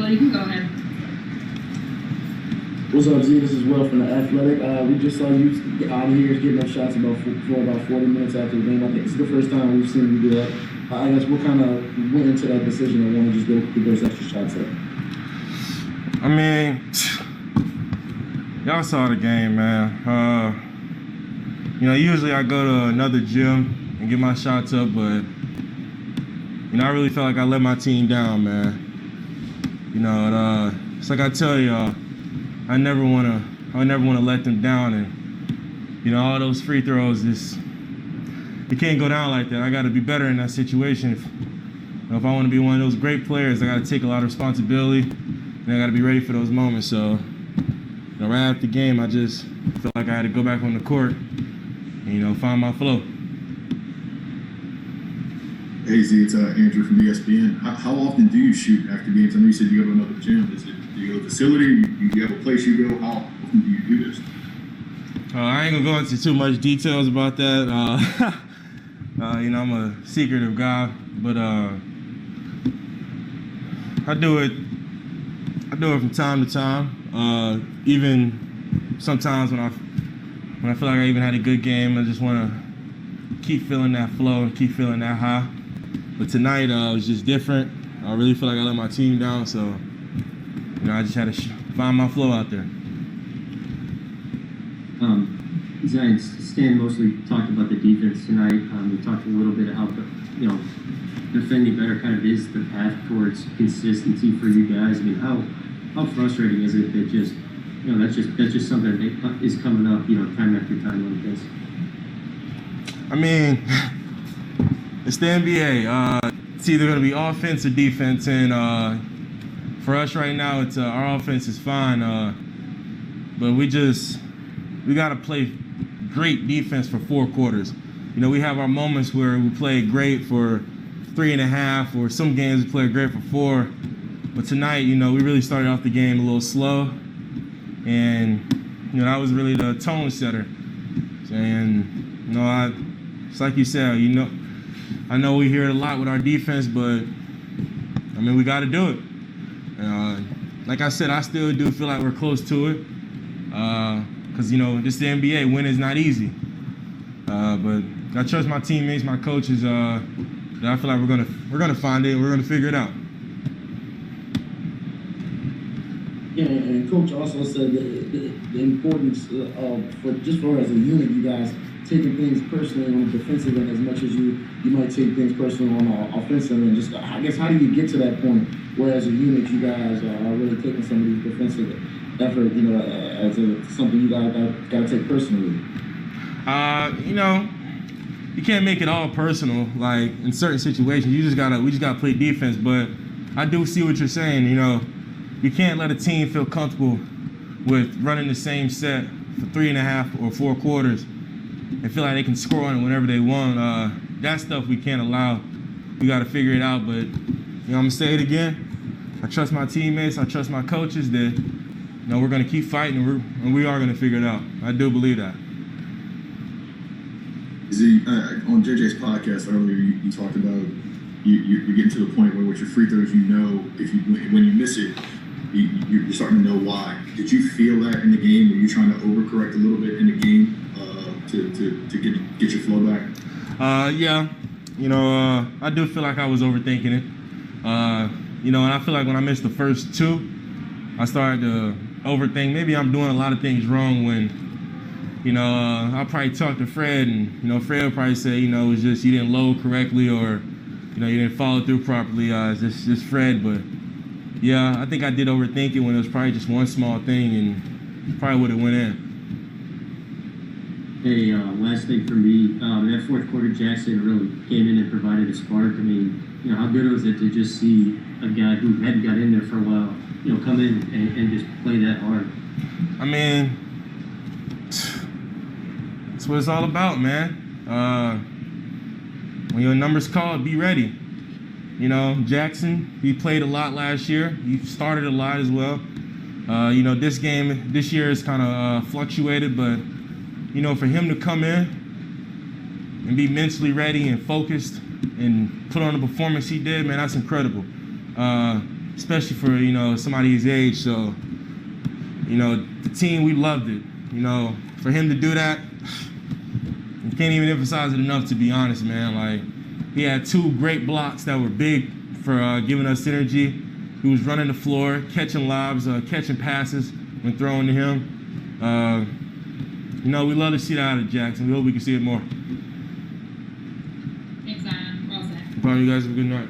Will, you can go ahead. What's up, Z? This is Will from The Athletic. We just saw you out here getting up shots for about 40 minutes after the game. I think it's the first time we've seen you do that. I guess what kind of went into that decision and want to just go get those extra shots up? I mean, y'all saw the game, man. Usually I go to another gym and get my shots up, but I really felt like I let my team down, man. It's like I tell y'all, I never wanna let them down, and all those free throws, it can't go down like that. I got to be better in that situation. If I want to be one of those great players, I got to take a lot of responsibility, and I got to be ready for those moments. So, right after the game, I just felt like I had to go back on the court and find my flow. Hey Z, it's Andrew from ESPN. How often do you shoot after games? I know you said you go to another gym. Do you go to a facility? Do you have a place you go? How often do you do this? I ain't gonna go into too much details about that. I'm a secretive guy, but I do it from time to time. Even sometimes when I feel like I even had a good game, I just want to keep feeling that flow and keep feeling that high. But tonight it was just different. I really feel like I let my team down, so I just had to find my flow out there. Stan mostly talked about the defense tonight. We talked a little bit about defending better kind of is the path towards consistency for you guys. I mean, how frustrating is it that just that's just something that is coming up time after time like this? I mean, it's the NBA. It's either going to be offense or defense, and for us right now, it's our offense is fine, but we got to play great defense for 4 quarters. We have our moments where we play great for 3.5, or some games we play great for 4. But tonight, we really started off the game a little slow, and that was really the tone setter. And it's like you said, I know we hear it a lot with our defense, but we got to do it. Like I said, I still do feel like we're close to it, because this is the NBA. Winning is not easy, but I trust my teammates, my coaches. That I feel like we're gonna find it. We're gonna figure it out. Yeah, and Coach also said the importance for as a unit, you guys taking things personally on the defensive end as much as you might take things personally on the offensive end. Just I guess, how do you get to that point where as a unit you guys are really taking some of these defensive effort, as something you guys got to take personally? You can't make it all personal. Like in certain situations, we just gotta play defense. But I do see what you're saying. You can't let a team feel comfortable with running the same set for 3.5 or 4 quarters and feel like they can score on it whenever they want. That stuff we can't allow. We got to figure it out. But I'm gonna say it again. I trust my teammates. I trust my coaches that we're gonna keep fighting, and we are gonna figure it out. I do believe that. Z, on JJ's podcast earlier, you talked about you're getting to the point where with your free throws, when you miss it, you're starting to know why. Did you feel that in the game? Were you trying to overcorrect a little bit in the game to get your flow back? Yeah. I do feel like I was overthinking it. And I feel like when I missed the first 2, I started to overthink. Maybe I'm doing a lot of things wrong when, I'll probably talk to Fred, and, Fred will probably say, it was just you didn't load correctly, or, you didn't follow through properly. It's just Fred. But, yeah, I think I did overthink it when it was probably just one small thing, and probably would have went in. Hey, last thing for me, that 4th quarter, Jackson really came in and provided a spark. How good was it to just see a guy who hadn't got in there for a while, come in and just play that hard? That's what it's all about, man. When your number's called, be ready. Jackson, he played a lot last year. He started a lot as well. This year is kind of fluctuated, but, for him to come in and be mentally ready and focused and put on the performance he did, man, that's incredible. especially for, you know, somebody his age. So, you know, the team, we loved it. You know, for him to do that, you can't even emphasize it enough, to be honest, man. Like, he had 2 great blocks that were big for giving us synergy. He was running the floor, catching lobs, catching passes when throwing to him. You know, we love to see that out of Jackson. We hope we can see it more. Thanks, Zion. Well said. No problem. You guys have a good night.